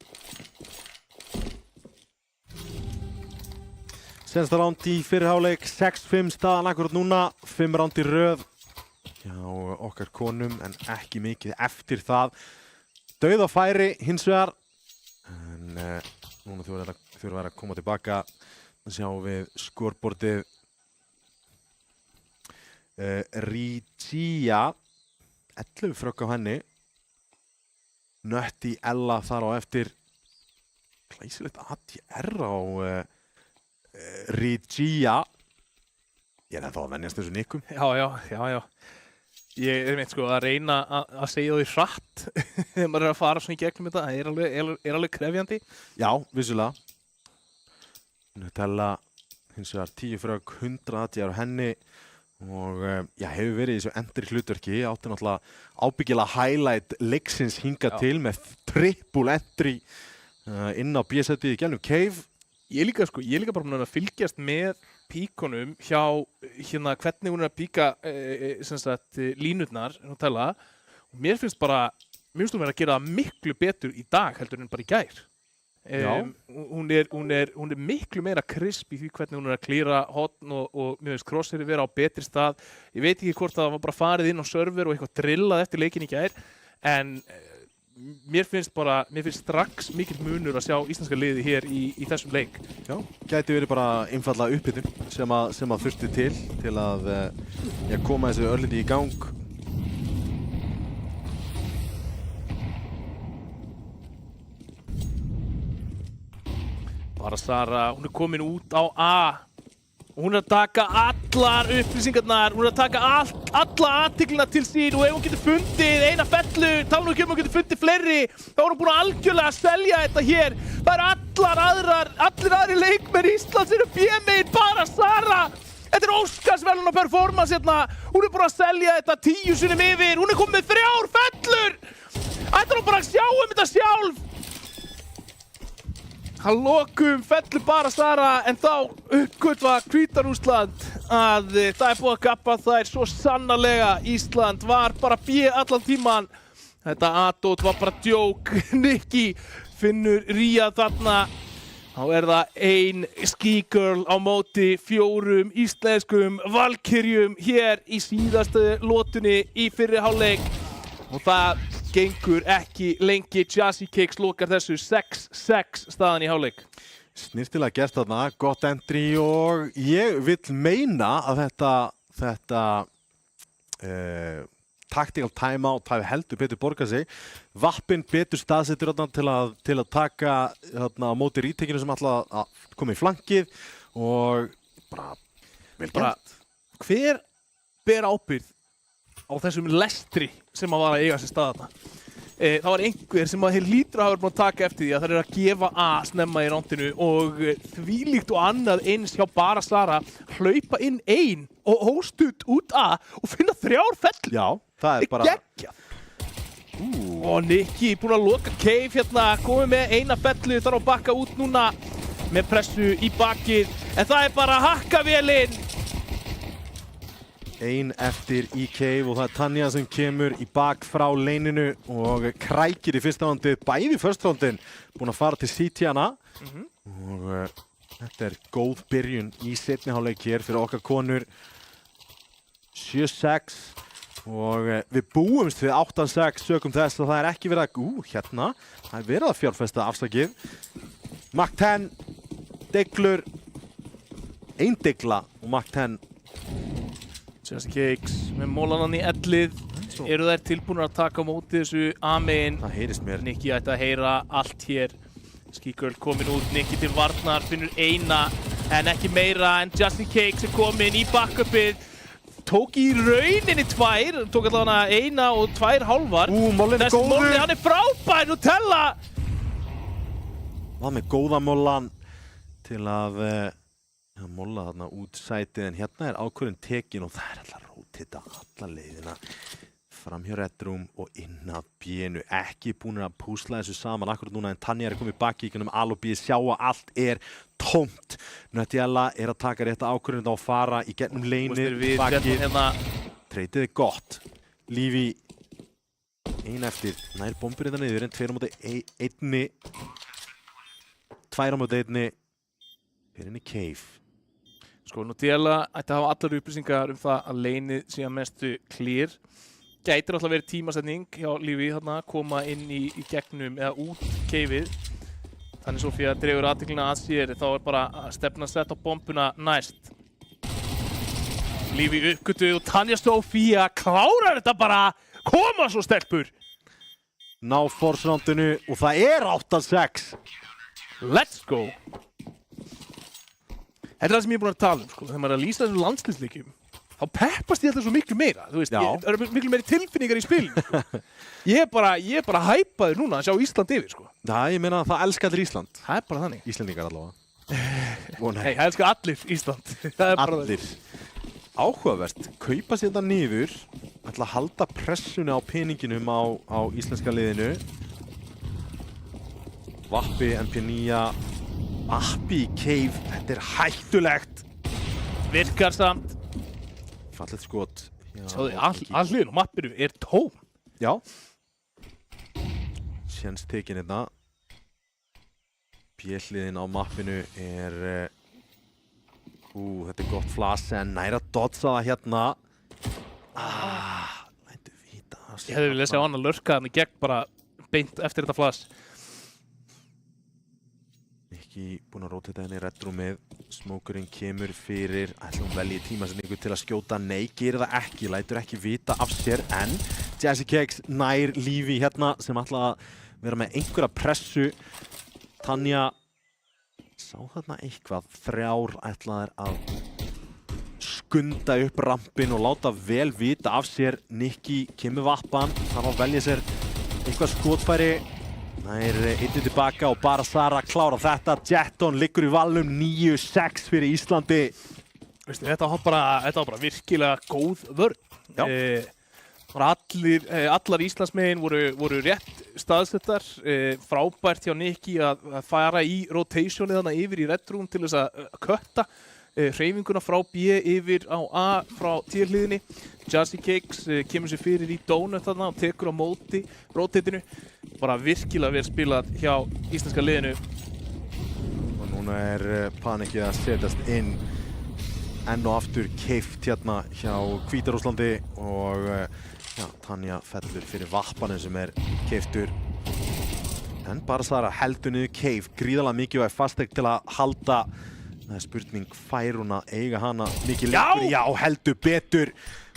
Sensta ránd í fyrri hálfleik, 6-5 staðan akkurat núna, 5 ránd í röð hjá okkar konum en ekki mikið eftir það. Dauðafæri hins vegar, en núna þurfum við að koma tilbaka og sjá við skorbortið. Rítsía, 11 frökk á henni. Nötti Ella þar á eftir. Glæsilegt ATR á Rítsía. Ég er ennþá að venjast þessu nikkum. Já. Ég er meitt sko að reyna að segja því hratt þegar maður er að fara svona í gegnum þetta. Það er alveg krefjandi. Já, vissulega. Nutella hins vegar 10 frökk, 100 ATR á henni. Og hefur verið í þessu entry hlutverki, átti náttúrulega ábyggilega highlight leiksins hingað til með triple entry inn á B-setið í gegnum Cave. Ég er líka bara búin að fylgjast með píkonum hjá hérna hvernig hún er að píka línurnar Nutella og mér finnst hún vera að gera það miklu betur í dag heldur en bara í gær. Hún er miklu meira krisp í því hvernig hún er að klíra hotn og mér finnst Crosshair vera á betri stað. Ég veit ekki hvort það var bara farið inn á server og eitthvað drillað eftir leikinn í gær en mér finnst strax mikill munur að sjá íslenska liði hér í þessum leik. Já, gæti verið bara einfaldlega upphitun sem að þurfti til að koma þessu örlítið í gang. Bara Sara, hún er komin út á A og hún er að taka allar upplýsingarnar, hún er að taka alla athyglinna til sín og ef hún getur fundið eina fellu, talan ekki hún getur fundið fleiri, þá er hún búin að algjörlega selja þetta hér. Það eru allir aðri leikmenn Íslands eru B-megin, bara Sara. Þetta er Óskarsverðlauna performance hérna, hún er búin að selja þetta 10 sinnum yfir, hún er komið með 3 fellur. Ætlar hún bara að sjá þetta sjálf. Að lokum fellur bara Sara en þá uppgötva Hvíta-Rússland að það er búið að gappa þær svo sannarlega. Ísland var bara B allan tíman. Þetta A-dót var bara djók. Nikki finnur Ría þarna. Þá er það ein skígirl á móti 4 íslenskum valkyrjum hér í síðastu lotunni í fyrri hálfleik. Og það gengur ekki lengi. Jazzy Cakes lokar þessu 6-6 staðan í hálfleik. Snirtilega gert þarna, gott entry og ég vil meina að þetta tactical timeout hafi heldur betur borgað sig. Vappinn betur staðsettur til að taka á móti rítekinu sem ætla að koma í flankið og bara vel gert. Hver ber ábyrgð á þessum lestri sem að var að eiga sér stað þarna? Það var einhver sem að þeir hlýtur að hafa búin að taka eftir því að það er að gefa A snemma í rándinu og þvílíkt og annað eins hjá bara Sara hlaupa inn ein og hóstut út A og finna 3 fellur. Já, það er bara geggjað. Og Nikki búin að loka Cave hérna, komið með eina fellu, þarf að bakka út núna með pressu í bakið en það er bara hakkavélinn. Ein eftir í Cave og það er Tanja sem kemur í bak frá leininu og krækir í fyrsta rándið, bæði first rándin, búinn að fara til CT hana og þetta er góð byrjun í seinni hálfleik hér fyrir okkar konur. 7-6 og við búumst við 8-6 sökum þess að það er ekki verið að, hérna, það er verið að fjárfesta afsakið. Mach 10, Deglur, ein Degla og Mach 10. Just Cakes með mólanann í ellið. Eru þær tilbúinir að taka á móti þessu A-main? Það heyrist mér. Nikki ætti að heyra allt hér. Skíkörl komin út, Nikki til varnar, finnur eina en ekki meira en Just Cakes komin í backupið. Tók í rauninni tvær, tók allavega eina og tvær hálfar. Mollin er góður. Molli, hann er frábær, Nutella! Var með góða mollan til að molla þarna út sætið en hérna er ákvörðin tekin og það er alltaf rótita alla leiðina fram hjá Red Room og inn að B-inu. Ekki búin að púsla þessu saman akkurat núna en Tanja er komið baki í gegnum A og B, sjá að allt er tómt. Nutella er að taka rétta ákvörðin á að fara í gegnum leinið, bakið. Treytið er gott. Lífi ein eftir, nær bombur þetta niður en 2 á móti 1, 2 á móti 1, fyrir inn í Cave. Sko, Nutella ætti að hafa allar upplýsingar það að leinið sé að mestu clear. Gætir alltaf verið tímasetning hjá Lífi þarna að koma inn í gegnum eða út Caveið. Þannig Sofía dregur athyglina að sér, þá er bara að stefna að setja á bombuna næst. Lífi uppgötuð og Tanja Sofía klárar þetta bara, koma svo stelpur! Ná force-roundinu og það er 8-6. Let's go! Þetta er það sem ég er búin að tala sko, þegar maður er að lýsa þessum landsliðsleikjum. Þá peppast ég alltaf svo miklu meira, þú veist, það eru miklu meiri tilfinningar í spilinu, sko. Ég er bara hæpaður núna að sjá Ísland yfir, sko. Já, ég meina að það elskar allir Ísland. Það er bara þannig. Íslendingar allavega. Nei, það elskar allir Ísland. Það er bara allir. Áhugavert, kaupa sér þetta niður, ætla að halda pressunni á peninginum á íslenska liðinu. Vappi, NP9, Vappi í Cave, þetta er hættulegt. Virkar samt. Fallegt skot. Sjáðu, all hliðin á mappinu er tóm. Já. Séns tekin hérna. B-hliðin á mappinu er... þetta er gott flass en næra að dodsa það hérna. Lændu vita. Ég hefði viljað sjá hann að lurka hann í gegn bara beint eftir þetta flass. Nikki búinn að róta þetta henni í Red Roomið. Smokerinn kemur fyrir, ætlum velji tímasetningu til að skjóta. Nei, gerir það ekki, lætur ekki vita af sér en Just Cakes nær Lífi hérna sem ætla að vera með einhverja pressu. Tanja sá þarna eitthvað, 3 ætlaðir að skunda upp rampin og láta vel vita af sér. Nikki kemur vappan, þarf að velja sér eitthvað skotfæri. Nær einnig tilbaka og bara Sara klára þetta. Jetton liggur í valnum 9-6 fyrir Íslandi. Veistu, þetta var bara virkilega góð vörn. Allar Íslandsmegin voru rétt staðsettar. Frábært hjá Nikki að fara í rotationið þarna yfir í Red Room til þess að kötta hreyfinguna frá B yfir á A frá T-hliðinni. Just Cakes kemur sér fyrir í Donut þarna og tekur á móti rotatinu. Bara virkilega vel spilað hjá íslenska liðinu. Og núna er panikið að setjast inn enn og aftur keift hérna hjá Hvíta-Rússlandi og Tanja fellur fyrir vappanum sem er keiftur. En bara Sara heldur niður keif, gríðarlega mikilvæg fastegn til að halda. Það er spurning, fær hún að eiga hana mikið lengur? Já, heldur betur.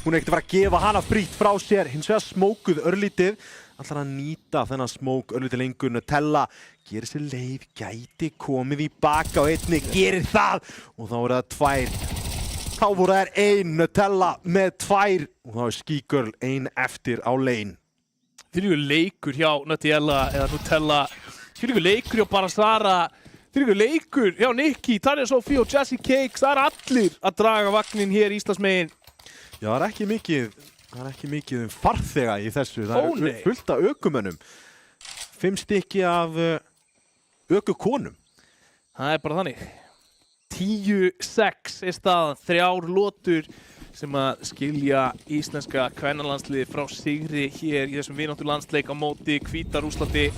Hún er ekkert að fara að gefa hana frítt frá sér. Hins vegar smókuð örlítið. Ætlar að nýta þennan smók örlítið lengur. Nutella gerir sér leið, gæti komið í baka og einni, gerir það! Og þá voru það 2. Þá voru það 1, Nutella með 2. Og þá er Skíkörl 1 eftir á lane. Þvílíkur leikur hjá Nutella eða Nutella. Þvílíkur leikur hjá bara Sara. Þvílíkur leikur hjá Nikki, Tanja Sofía og Just Cakes. Það er allir að draga vagnin hér Íslandsmegin. Já, það er ekki mikið farþega í þessu. Það er fullt af ökumönnum. 5 stykki af ökukonum. Það er bara þannig. 10-6 er staðan. 3 lotur sem að skilja íslenska kvennalandsliði frá sigri hér í þessum vináttulandsleik á móti Hvíta-Rússlandi.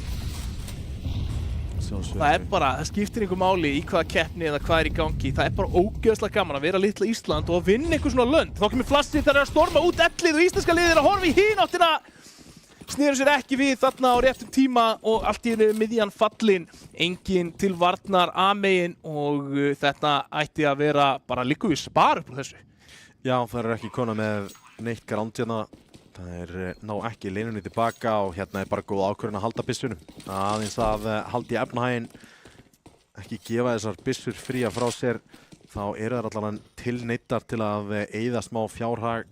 Það skiptir einhver máli í hvaða keppni eða hvað er í gangi. Það er bara ógeðslega gaman að vera litla Ísland og að vinna einhver svona lönd. Þá kemur flassið þegar það er að storma út ellið og íslenska liðið er að horfa í hinn áttina. snéru sér ekki við þarna á réttum tíma og allt í einu miðjan fallin, engin til varnar A-megin og þetta ætti að vera bara liggur við spar upp úr þessu. Já, það er ekki kona með neitt grand hérna. Það ná ekki leinunni tilbaka og hérna er bara góð ákvörðun að halda byssunum. Aðeins að halda í efnahaginn, ekki gefa þessar byssur fría frá sér, þá eru þær allavega tilneyddar til að eyða smá fjárhag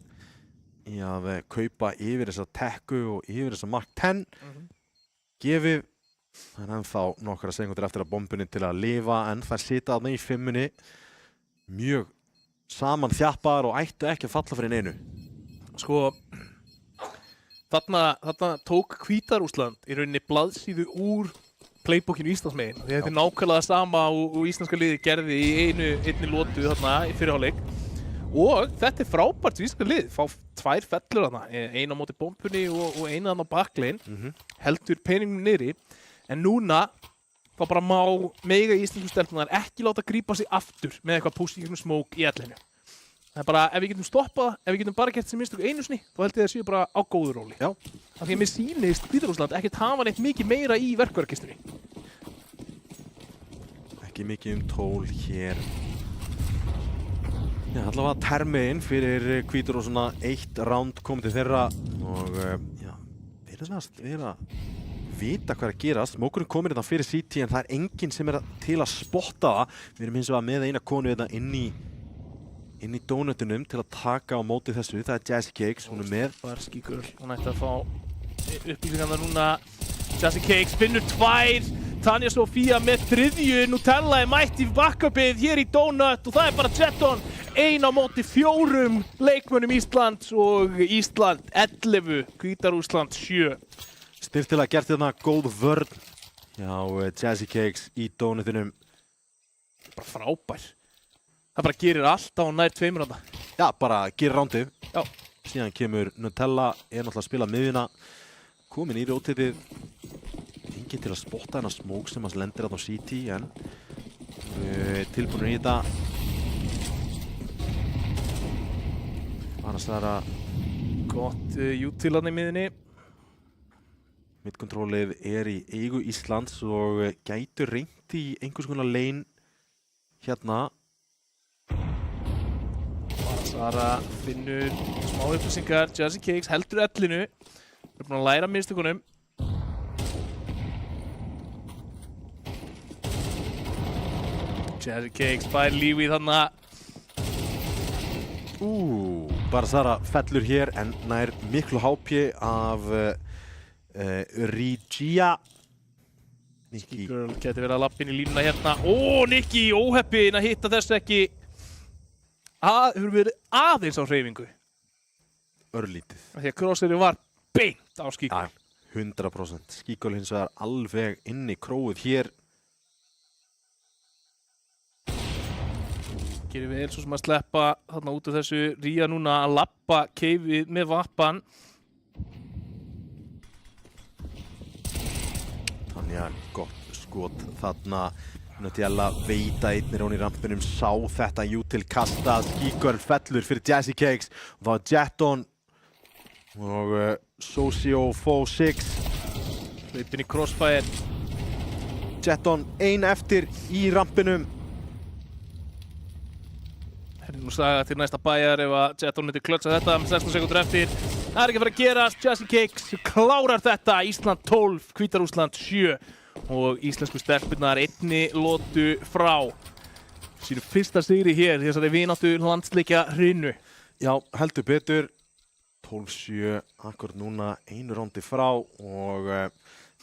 í að kaupa yfir þessa tekku og yfir þessa Mark 10 gefið. Það er ennþá nokkra sekundur eftir að bombunni til að lifa en það sita þarna í 5-munni mjög saman þjappaðar og ættu ekki að falla fyrir neinu. Sko, þarna tók Hvíta-Rússland í rauninni blaðsíðu úr playbookinu Íslandsmegin. Þetta er nákvæmlega sama og íslenska liði gerði í einni lotu þarna í fyrirháleik. Og þetta er frábært íslenska lið, fá 2 fellur þarna, eina á móti bombunni og eina þarna á baklein, heldur peningum niðri, en núna þá bara mega íslensku stelpunar ekki láta grípa sig aftur með eitthvað pushing smoke í ellinu. Það er bara, ef við getum stoppað, ef við getum bara gert sem minnst einu sinni, þá held ég að það séu bara á góðu róli. Já. Af því að mér sýnist Hvíta-Rússland ekkert hafa neitt mikið meira í verkvarkistunni. Ekki mikið tól hér. Já, allavega termiðinn fyrir Hvíta-Rússana, 1 round komið til þeirra og já, virðast vera vita hvað er að gerast. Smókurinn komir þetta fyrir CT en það er enginn sem er til að spotta það. Við erum hins vegar með eina konu þetta inn í donutunum til að taka á móti þessu. Það er Jazzy Cakes, hún er með. Skíkur, hún ætti að fá upplýsingarna núna. Jazzy Cakes finnur 2. Tanja Sofía með 3. Nutella er mætt í backupið hér í Donut og það er bara Jetton 1 á móti 4 leikmönnum Íslands og Ísland 11, Hvíta-Rússland 7. Styrtilega gert þarna góð vörn hjá Jazzy Cakes í Donutunum. Bara frábær. Það bara gerir allt á nær 2 randa. Já, bara gerir rándið. Já. Síðan kemur Nutella, er náttúrulega að spila miðjuna, komin í rótitið. Enginn til að spotta hennar smók sem hans lendir þarna á CT en tilbúinur í þetta. Annars það er að gott util-an í miðinni. Midcontrolið er í eigu Íslands og gætur reynt í einhvers konar lane hérna. Sara finnur smá upplýsingar, Jazzy Cakes heldur ellinu. Er búin að læra mistökunum. Jazzy Cakes fær lífið þarna. Bara Sara fellur hér en nær miklu HP af Regia. Nikki Girl geti verið að lappa inn í línuna hérna. Nikki óheppin að hitta þessu ekki. Hefur verið aðeins á hreyfingu. Örlítið. Því að crosshairið var beint á Skíkul. 100%. Skíkul hins vegar alveg inn í króið hér. Gerir vel svo sem að sleppa þarna út af þessu. Ría núna að lappa keifið með vappan. Tanja, gott skot þarna. Nutella veita einnir hún í rampinum, sá þetta util kastað. Skíkul fellur fyrir Jazzy Cakes. Og það var Jetton og Socio Fo 6. Hlaupinn í crossfire. Jetton ein eftir í rampinum. Nú saga til næsta bæjar ef að Jetton myndi klötsa þetta með 16 sekundur eftir. Það er ekki að fara að gerast. Jazzy Cakes klárar þetta. Ísland 12, Hvíta-Rússland 7 og íslensku stelpurnar einni lotu frá sínu fyrsta sigri hér í þessari vináttu landsleikja hrinu. Já, heldur betur. 12-7 akkur núna einu rándi frá og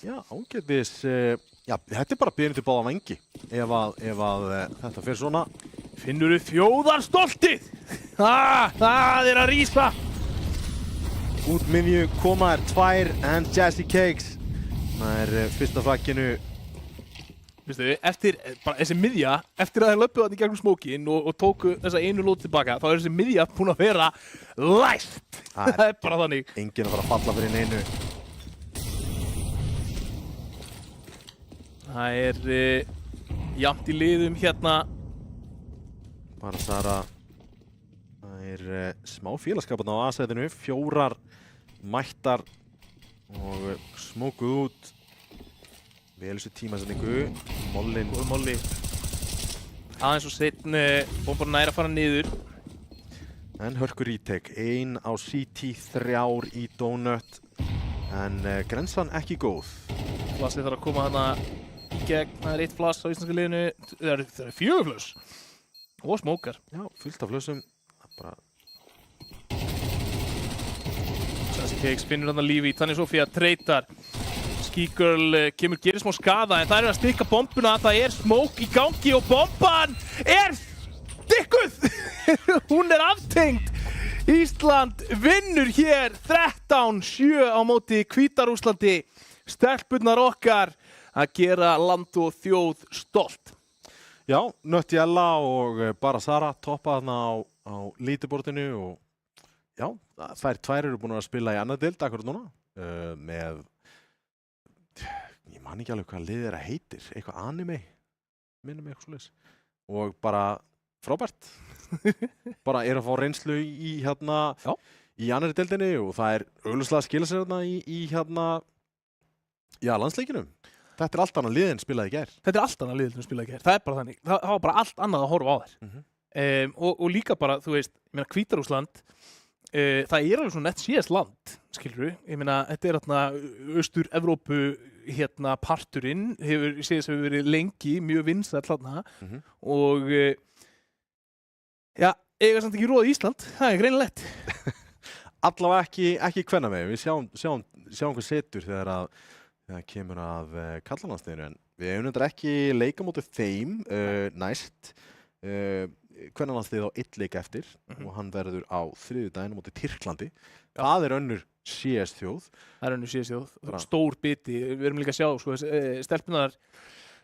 já, ágætis já, þetta er bara byrjun til báða vengi ef að þetta fer svona. Finnurðu þjóðarstoltið? Það er að rísa. Út miðju koma 2 en Jazzy Cakes. Það er fyrsta flagginu. Vistu, eftir bara þessi miðja, eftir að þeir löpuðu þarna í gegnum smókin og tóku þessa einu lót tilbaka, þá er þessi miðja búin að vera læst. Það er bara þannig. Enginn að fara að falla fyrir neinu. Það er jafnt í liðum hérna. Bara Sara. Það er smá félagskapurna á A-sætinu. 4 mættar og smókuð út. Vel þessu tímasetningu. Mollin. Góð molli. Aðeins og seinni, bombarinn næra að fara niður. En hörkur retake. 1 á CT, 3 í Donut. En grensan ekki góð. Flassið þarf að koma hana í gegn. Það er 1 flass á íslenska liðinu. Það eru 4 flass. Og smókar. Já, fullt af flössum. Bara... Sassy Cakes finnur hann að lífi í. Tanni Sofía treytar. Skígirl kemur, gerir smá skada en það er að stikka bombuna. Það er smók í gangi og bomban er stikkuð. Hún er aftengd. Ísland vinnur hér 13-7 á móti Hvíta-Rússlandi. Stelpurnar okkar að gera land og þjóð stolt. Já, Nöttjella og Bara Sara toppa þarna á lítibortinu og já, þær tvær eru búin að spila í annað deild akkurat núna með, ég man ekki alveg hvað liðið er að heitir, eitthvað anime, minnum eitthvað svoleiðis og bara frábært, bara er að fá reynslu í hérna, í annari deildinni og það er augljóslega að skila sér hérna í hérna, já, landsleikinum. Þetta er allt annað lið en spilaði í gær. Þetta er allt annað lið en spilaði í gær. Það er bara þannig. Það var bara allt annað að horfa á þær. Og líka bara, þú veist, ég meina Hvíta-Rússland, það er alveg svona nett CS land, skilurðu. Ég meina, þetta er þarna Austur-Evrópu hérna parturinn, CS hefur verið lengi, mjög vinsæll þarna og já, eiga samt ekki róð í Ísland, það er greinilegt. Allavega ekki kvennamegin, við sjáum hvað setur þegar það kemur að karlalandsliðinu en við hefum nefndar ekki leika móti þeim næst. Kvennalandsliðið á 1 leik eftir og hann verður á þriðjudaginn móti Tyrklandi. Það er önnur CS-þjóð. Það er önnur CS-þjóð, stór biti. Við erum líka að sjá, sko, stelpunar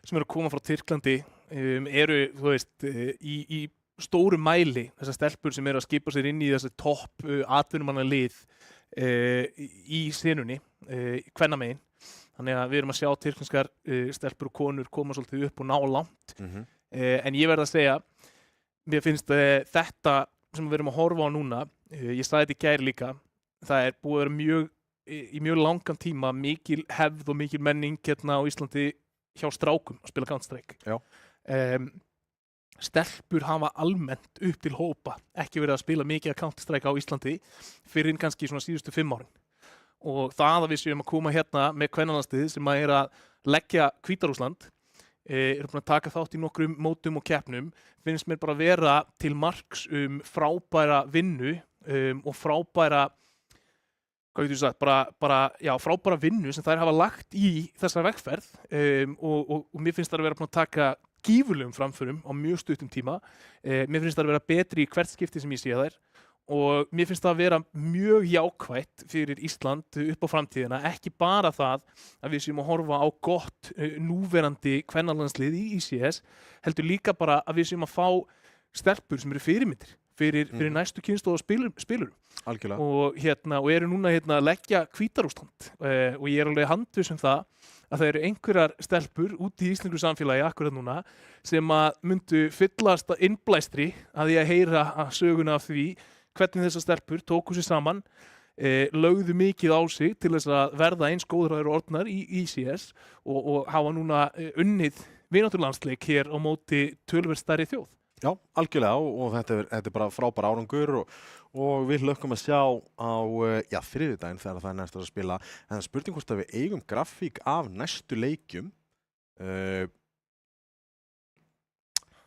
sem eru að koma frá Tyrklandi eru, þú veist, í stóru mæli. Þessar stelpur sem eru að skipa sér inn í þessi topp atvinnumannalið í senunni, kvennamegin. Þannig að við erum að sjá tyrkneskar stelpur og konur koma svolítið upp og ná langt. En ég verð að segja, mér finnst þetta sem við erum að horfa á núna, ég sagði þetta í gær líka, það er búið að vera í mjög langan tíma mikil hefð og mikil menning hérna á Íslandi hjá strákum að spila Counter-Strike. Stelpur hafa almennt upp til hópa ekki verið að spila mikið af Counter-Strike á Íslandi fyrir kannski svona síðustu 5 árin. Og það að við séum að koma hérna með kvennalandsliðið sem að er að leggja Hvíta-Rússland, eru búin að taka þátt í nokkrum mótum og keppnum, finnst mér bara að vera til marks frábæra vinnu og frábæra, hvað getur þú sagt, bara frábæra vinnu sem þær hafa lagt í þessa vegferð og mér finnst það að vera búin að taka gífurlegum framförum á mjög stuttum tíma. Mér finnst það að vera betri í hvert skipti sem ég sé þær. Og mér finnst það að vera mjög jákvætt fyrir Ísland upp á framtíðina, ekki bara það að við séum að horfa á gott núverandi kvennalandslið í CS, heldur líka bara að við séum að fá stelpur sem eru fyrirmyndir fyrir næstu kynslóð og spilurum. Algjörlega. Og eru núna að leggja Hvíta-Rússland og ég er alveg handviss það að það eru einhverjar stelpur út í íslensku samfélagi akkurat núna sem að myndu fyllast innblæstri að því að heyra söguna af því hvernig þessar stelpur tóku sér saman, lögðu mikið á sig til þess að verða eins góðrar orðnar í CS og hafa núna unnið vináttulandsleik hér á móti töluvert stærri þjóð. Já, algjörlega og þetta er bara frábær árangur og við hlökkum að sjá á þriðjudaginn þegar það er næst að spila. En spurning hvort að við eigum grafík af næstu leikjum.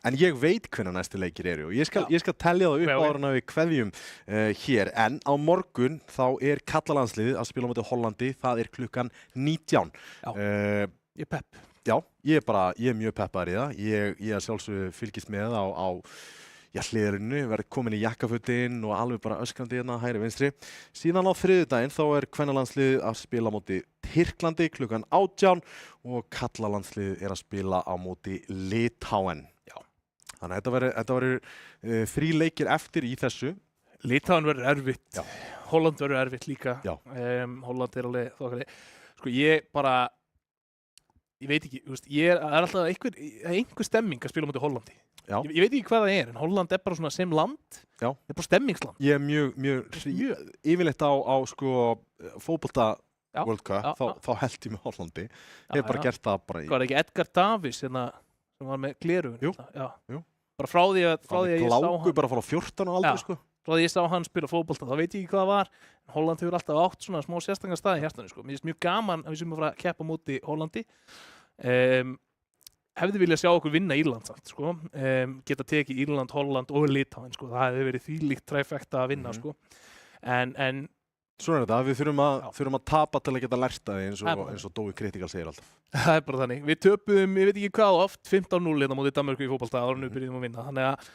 En ég veit hvenær næstu leikir eru og ég skal telja það upp áður en að við kveðjum hér. En á morgun þá er karlalandsliðið að spila á móti Hollandi, það er klukkan 19. Ég er pepp. Já, ég er mjög peppaður í það. Ég að sjálfsögðu fylgist með á hliðarinu, verið komin í jakkafutin og alveg bara öskrandi hérna hægri vinstri. Síðan á þriðjudaginn þá er kvennalandsliðið að spila á móti Tyrklandi klukkan 18 og karlalandsliðið er að spila á móti Litáen. Þannig að þetta verður 3 leikir eftir í þessu. Litáen verður erfitt. Já. Holland verður erfitt líka. Holland er alveg þokkalega. Sko ég veit ekki, það er alltaf einhver stemming að spila á móti Hollandi. Ég veit ekki hvað það er, en Holland er bara svona sem land. Já. Það er bara stemmingsland. Ég er mjög yfirleitt á sko fótbolta Já, World Cup, já, já. þá held ég með Hollandi. Já, Hef bara já. gert það bara Hvað er ekki Edgar Davies hérna, sem var með glerugun? Jú, Já. jú. Bara frá því að ég sá hann, bara fara á 14 á aldrei, Já. sko. frá því að ég sá hann spila fótbolta, þá veit ég ekki hvað það var. Holland hefur alltaf átt svona smá sérstanga stað í hjartanu, sko. Mér finnst mjög gaman að við sem að fara að keppa á móti Hollandi. Hefði viljað sjá okkur vinna Írland samt, sko. Geta tekið Írland, Holland og Litáin, sko. Það hefði verið þvílíkt trifecta að vinna, sko. En Svona er þetta, við þurfum að tapa til að geta lært af því Það er bara eins og Dói Critical segir alltaf. það er bara þannig. Við töpuðum, ég veit ekki hvað oft, 15-0 hérna á móti Danmörku í fótbolta áður en við byrjuðum að vinna. Þannig að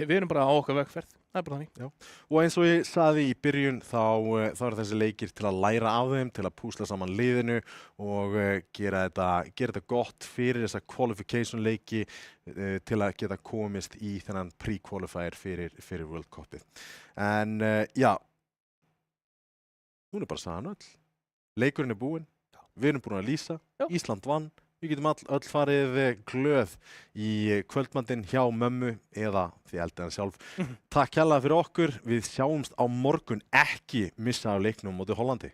við erum bara á okkar vegferð. Það er bara þannig. Og eins og ég saði í byrjun, þá er þessi leikir til að læra af þeim, til að púsla saman liðinu og gera þetta gott fyrir þessa qualification leiki til að geta komist í þennan pre-qualifier fyrir World Cupið. En já, hún er bara sagan öll. Leikurinn er búinn, við erum búin að lýsa, Ísland vann. Við getum öll farið glöð í kvöldmandinn hjá mömmu eða því eldina sjálf. Takk kærlega fyrir okkur. Við sjáumst á morgun, ekki missa af leiknum móti Hollandi.